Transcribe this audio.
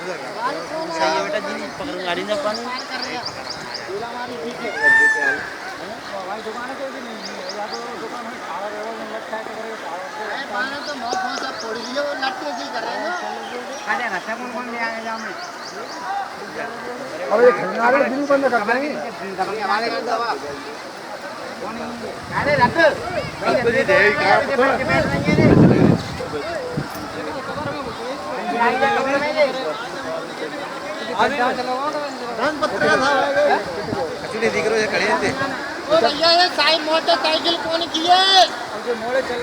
सही है बेटा जी पकड़ गाड़ी ना पानी भाई दुकान कोई भी नहीं है या तो दुकान में खाना रेवल में लगता है तो अरे पाना तो मौत कौन सा फोड़ लियो वो लट्टे जी कर रहे हो खाने का सब कौन ले आएगा जाम अब ये खंगारे दिन बंद कर देंगे हमारे का दवा कौन अरे रख तुझे दे क्या रन पत्र था एक्चुअली दिख रहे खड़े थे ओ भैया ये साइड मोटरसाइकिल कौन की है